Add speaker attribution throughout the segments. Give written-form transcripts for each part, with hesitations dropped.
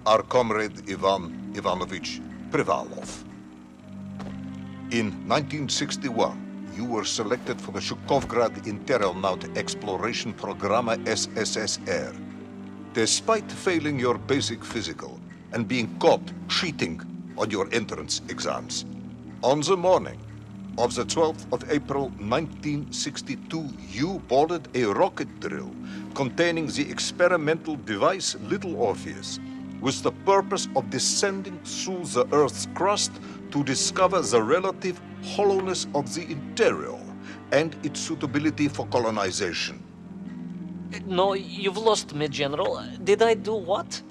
Speaker 1: are Comrade Ivan Ivanovich Privalov. In 1961, you were selected for the Shukovgrad Interonaut Exploration Programma SSSR. Despite failing your basic physical and being caught cheating on your entrance exams, on the morning of the 12th of April 1962, you boarded a rocket drill containing the experimental device Little Orpheus, with the purpose of descending through the Earth's crust to discover the relative hollowness of the interior and its suitability for colonization.
Speaker 2: No, you've lost me, General. Did I do what?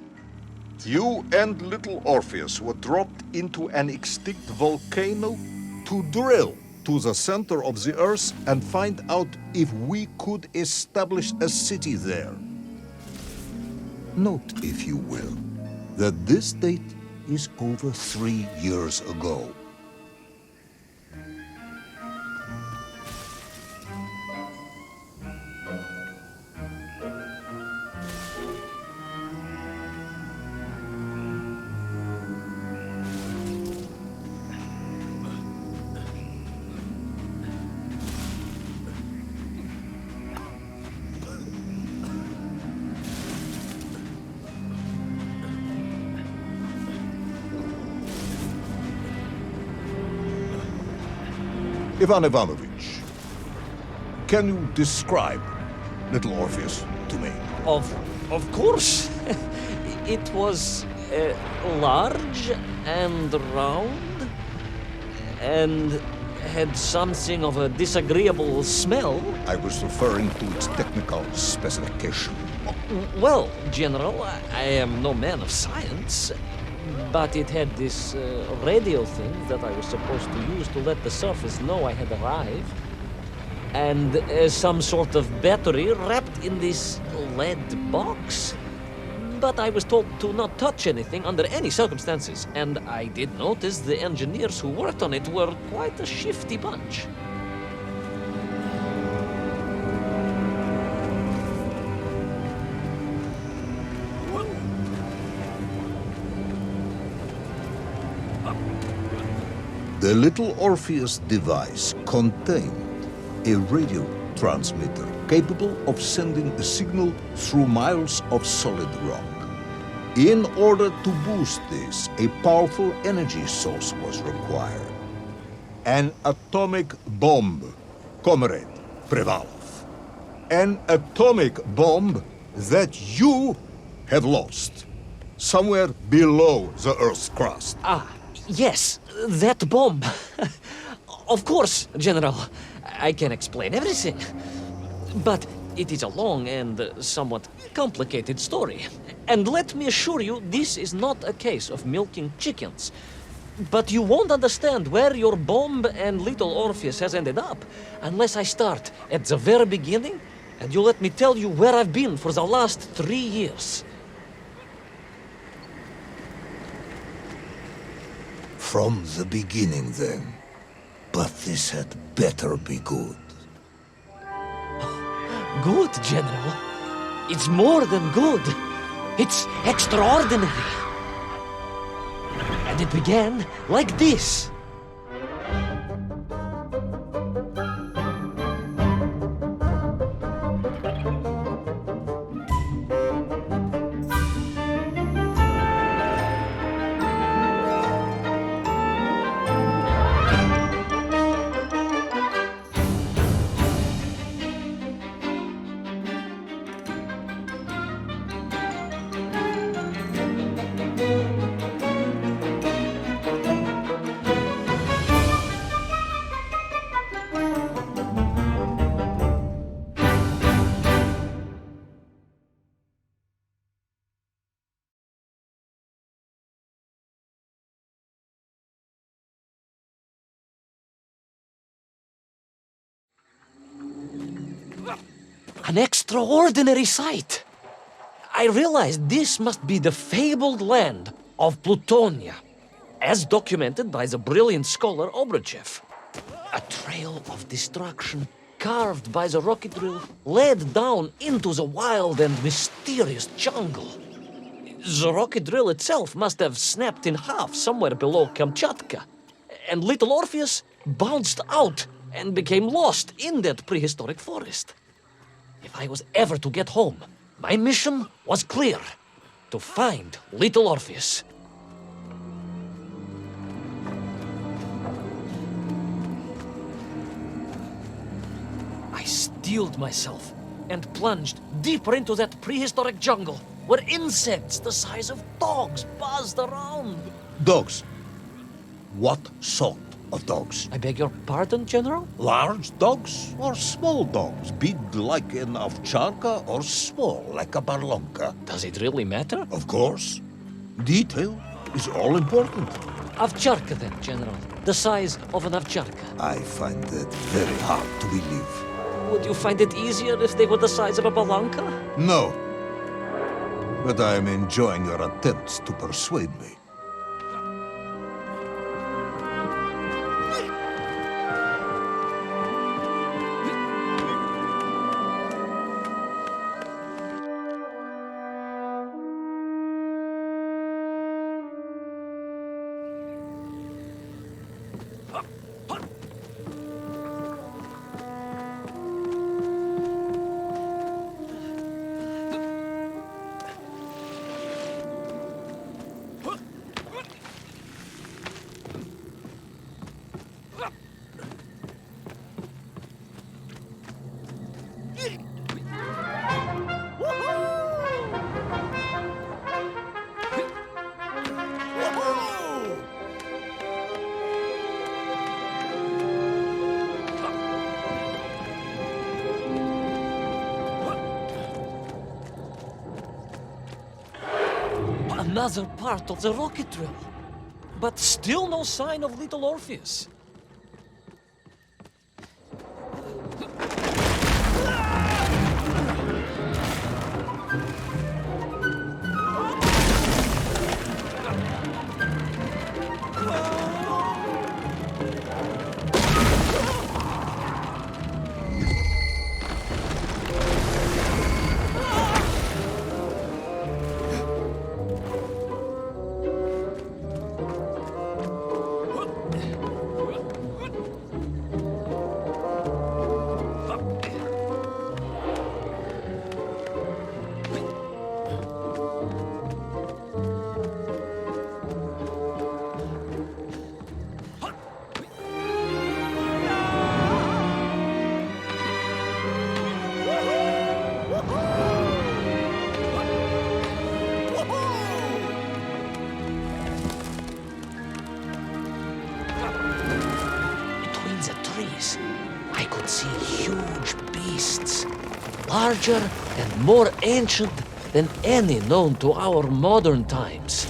Speaker 1: You and Little Orpheus were dropped into an extinct volcano to drill to the center of the Earth and find out if we could establish a city there. Note, if you will, that this date is over 3 years ago. Ivan Ivanovich, can you describe Little Orpheus to me?
Speaker 2: Of course. It was large and round and had something of a disagreeable smell.
Speaker 1: I was referring to its technical specification.
Speaker 2: Well, General, I am no man of science, but it had this radio thing that I was supposed to use to let the surface know I had arrived, and some sort of battery wrapped in this lead box. But I was told to not touch anything under any circumstances, and I did notice the engineers who worked on it were quite a shifty bunch.
Speaker 1: The Little Orpheus device contained a radio transmitter capable of sending a signal through miles of solid rock. In order to boost this, a powerful energy source was required. An atomic bomb, Comrade Privalov. An atomic bomb that you have lost somewhere below the Earth's crust.
Speaker 2: Yes, that bomb. Of course, General. I can explain everything. But it is a long and somewhat complicated story. And let me assure you, this is not a case of milking chickens. But you won't understand where your bomb and Little Orpheus has ended up unless I start at the very beginning and you let me tell you where I've been for the last 3 years.
Speaker 1: From the beginning, then. But this had better be good.
Speaker 2: Good, General. It's more than good. It's extraordinary. And it began like this. An extraordinary sight. I realized this must be the fabled land of Plutonia, as documented by the brilliant scholar Obruchev. A trail of destruction carved by the rocket drill led down into the wild and mysterious jungle. The rocket drill itself must have snapped in half somewhere below Kamchatka. And little Orpheus bounced out and became lost in that prehistoric forest. If I was ever to get home, my mission was clear: to find little Orpheus. I steeled myself and plunged deeper into that prehistoric jungle where insects the size of dogs buzzed around.
Speaker 1: Dogs. What sort of dogs?
Speaker 2: I beg your pardon, General?
Speaker 1: Large dogs or small dogs? Big like an ovcharka or small like a barlonka?
Speaker 2: Does it really matter?
Speaker 1: Of course. Detail is all important.
Speaker 2: Ovcharka then, General. The size of an ovcharka.
Speaker 1: I find that very hard to believe.
Speaker 2: Would you find it easier if they were the size of a balanka?
Speaker 1: No. But I am enjoying your attempts to persuade me.
Speaker 2: Another part of the rocket drill. But still no sign of little Orpheus. I could see huge beasts, larger and more ancient than any known to our modern times.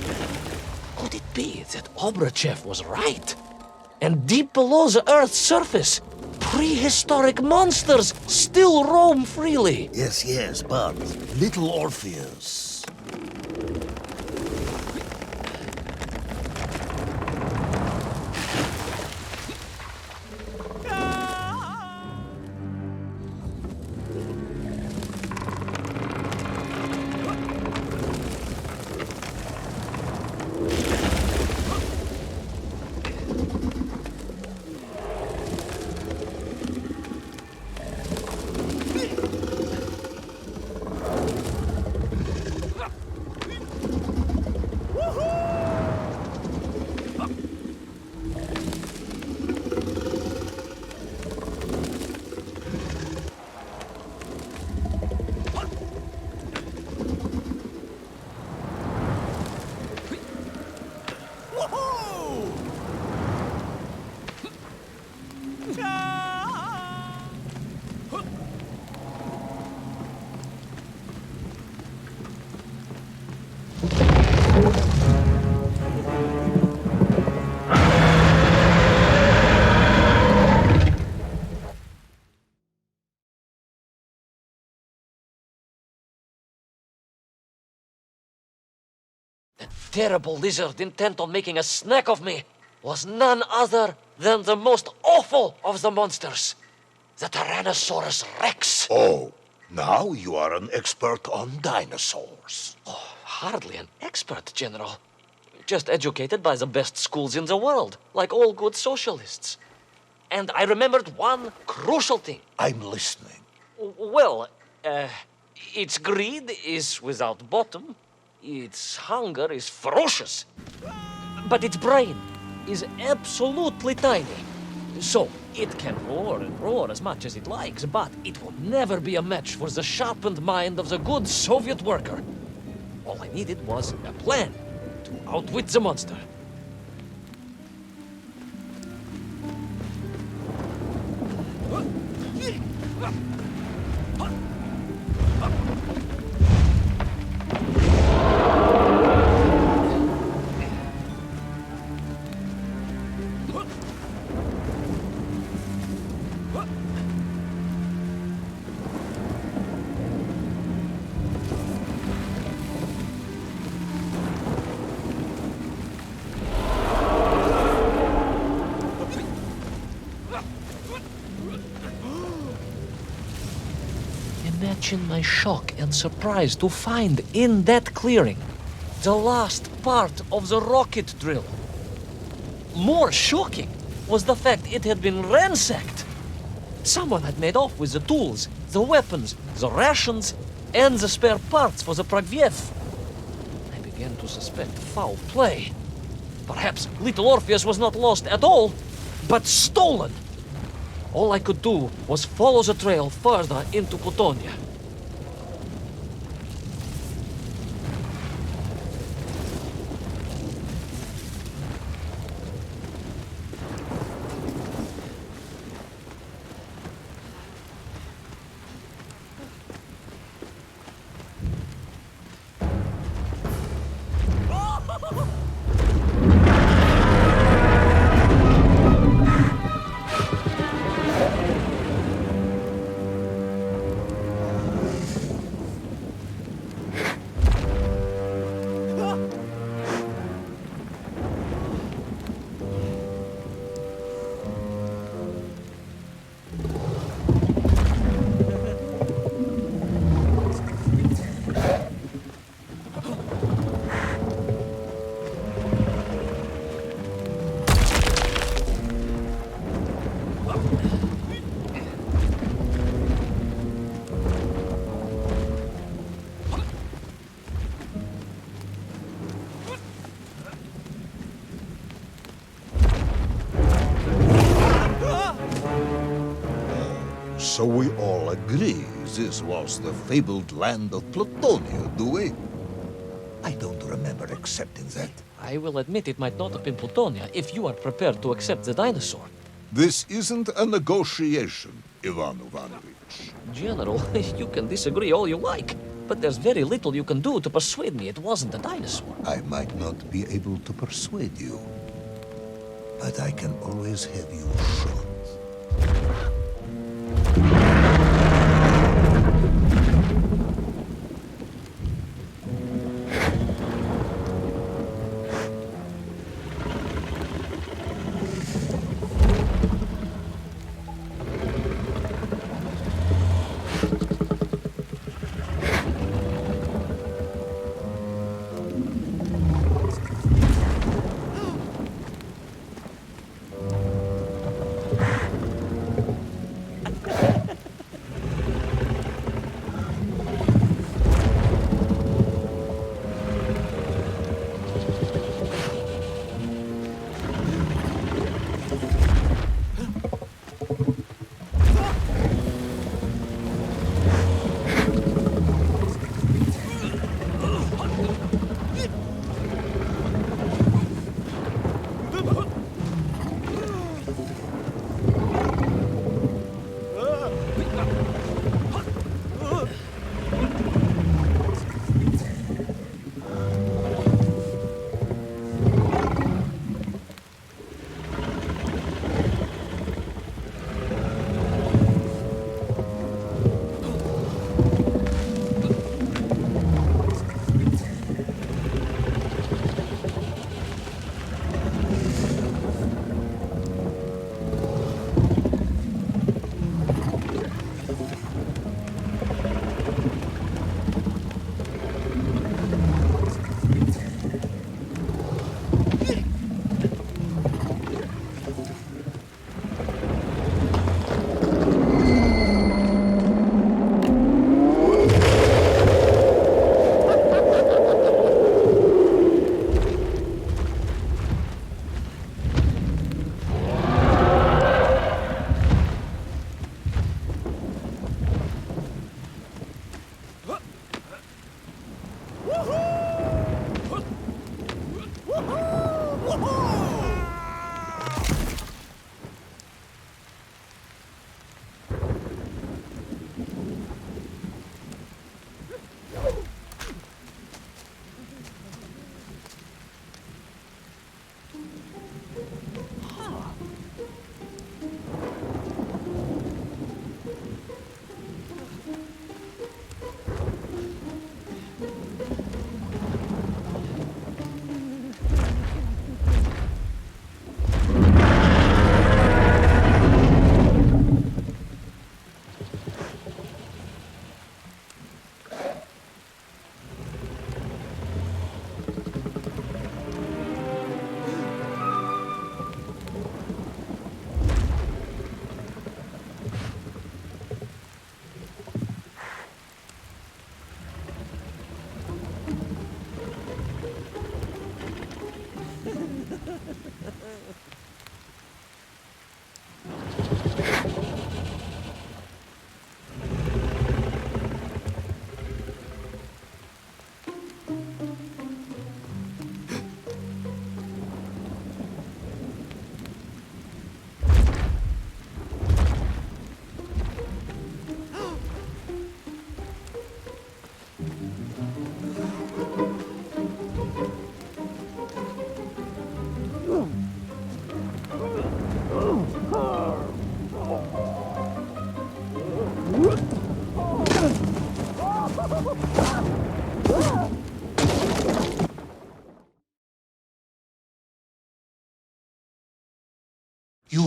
Speaker 2: Could it be that Obrachev was right? And deep below the Earth's surface, prehistoric monsters still roam freely?
Speaker 1: Yes, but little Orpheus.
Speaker 2: Terrible lizard intent on making a snack of me was none other than the most awful of the monsters, the Tyrannosaurus Rex.
Speaker 1: Oh, now you are an expert on dinosaurs.
Speaker 2: Oh, Hardly an expert, General. Just educated by the best schools in the world, like all good socialists. And I remembered one crucial thing.
Speaker 1: I'm listening.
Speaker 2: Well, its greed is without bottom, its hunger is ferocious, but its brain is absolutely tiny. So, it can roar and roar as much as it likes, but it will never be a match for the sharpened mind of the good Soviet worker. All I needed was a plan to outwit the monster. Imagine my shock and surprise to find in that clearing the last part of the rocket drill. More shocking was the fact it had been ransacked. Someone had made off with the tools, the weapons, the rations, and the spare parts for the Pragviev. I began to suspect foul play. Perhaps little Orpheus was not lost at all, but stolen. All I could do was follow the trail further into Plutonia.
Speaker 1: So we all agree this was the fabled land of Plutonia, do we? I don't remember accepting that.
Speaker 2: I will admit it might not have been Plutonia if you are prepared to accept the dinosaur.
Speaker 1: This isn't a negotiation, Ivan Ivanovich.
Speaker 2: General, you can disagree all you like, but there's very little you can do to persuade me it wasn't a dinosaur.
Speaker 1: I might not be able to persuade you, but I can always have you shot.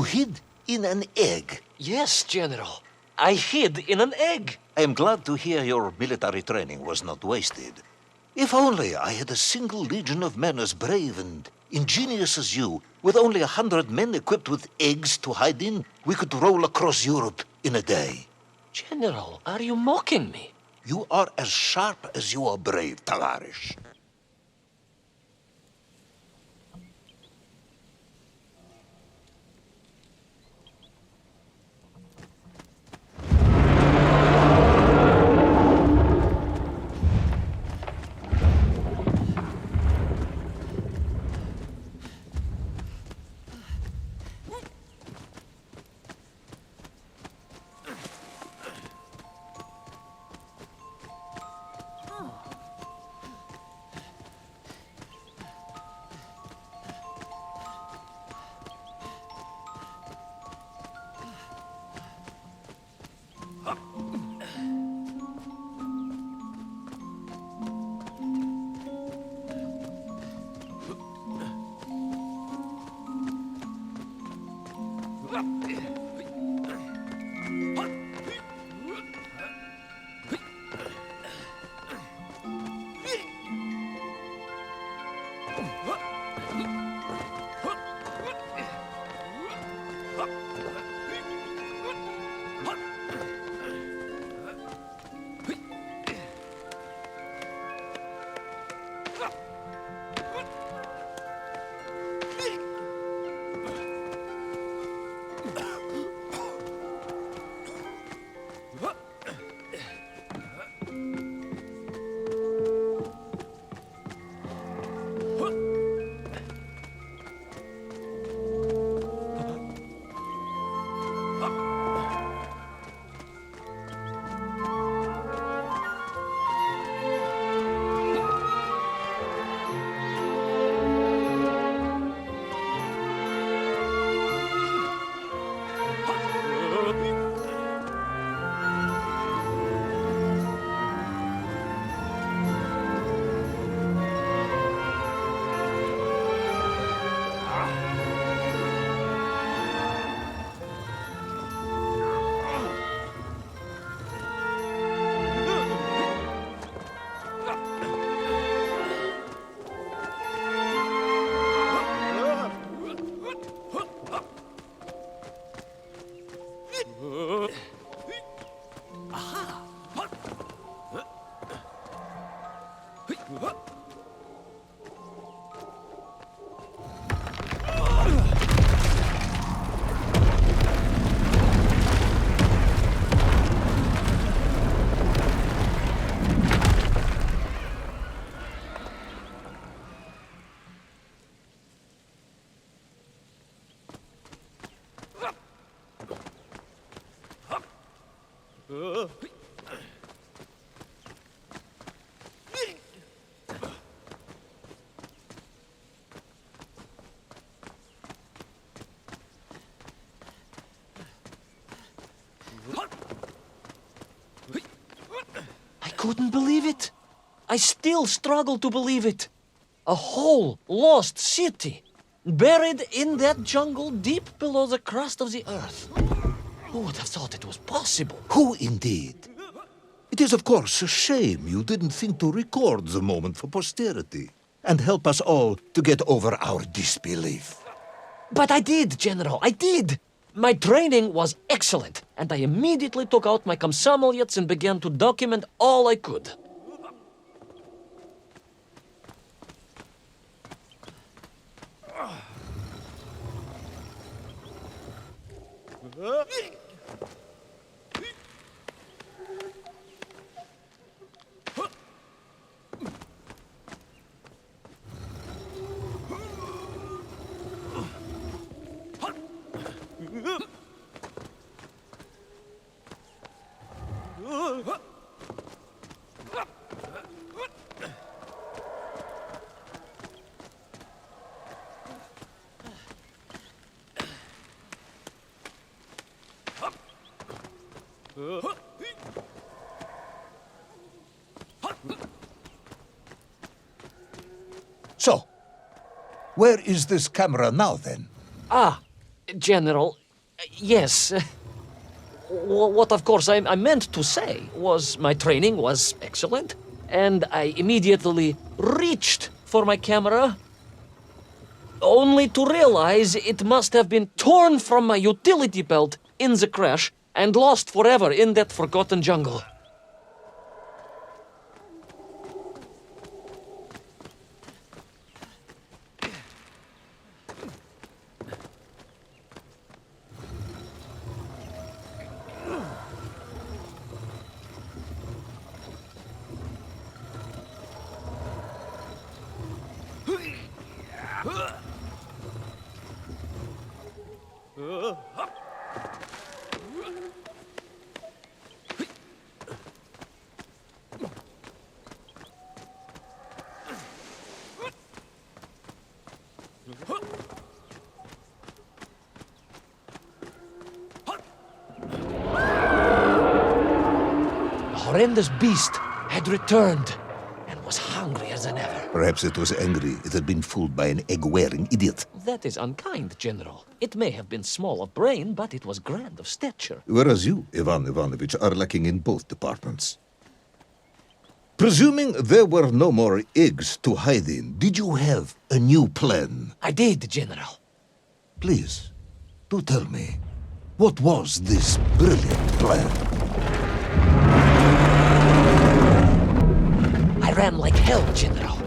Speaker 1: hid in an egg.
Speaker 2: Yes, General. I hid in an egg.
Speaker 1: I am glad to hear your military training was not wasted. If only I had a single legion of men as brave and ingenious as you, with only 100 men equipped with eggs to hide in, we could roll across Europe in a day.
Speaker 2: General, are you mocking me?
Speaker 1: You are as sharp as you are brave, Tavarish.
Speaker 2: I couldn't believe it. I still struggle to believe it. A whole lost city, buried in that jungle deep below the crust of the earth. Who would have thought it was possible?
Speaker 1: Who indeed? It is, of course, a shame you didn't think to record the moment for posterity and help us all to get over our disbelief.
Speaker 2: But I did, General, I did. My training was excellent, and I immediately took out my cosmonauts and began to document all I could.
Speaker 1: So, where is this camera now, then?
Speaker 2: Ah, General, yes. What, of course, I meant to say was my training was excellent, and I immediately reached for my camera, only to realize it must have been torn from my utility belt in the crash and lost forever in that forgotten jungle. The horrendous beast had returned and was hungrier than ever.
Speaker 1: Perhaps it was angry it had been fooled by an egg-wearing idiot.
Speaker 2: That is unkind, General. It may have been small of brain, but it was grand of stature.
Speaker 1: Whereas you, Ivan Ivanovich, are lacking in both departments. Presuming there were no more eggs to hide in, did you have a new plan?
Speaker 2: I did, General.
Speaker 1: Please, do tell me, what was this brilliant plan?
Speaker 2: I ran like hell, General.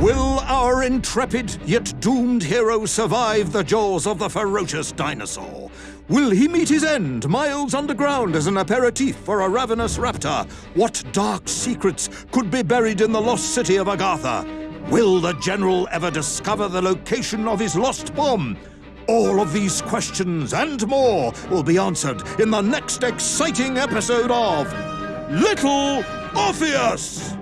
Speaker 3: Will our intrepid yet doomed hero survive the jaws of the ferocious dinosaur? Will he meet his end miles underground as an aperitif for a ravenous raptor? What dark secrets could be buried in the lost city of Agatha? Will the general ever discover the location of his lost bomb? All of these questions and more will be answered in the next exciting episode of Little Orpheus!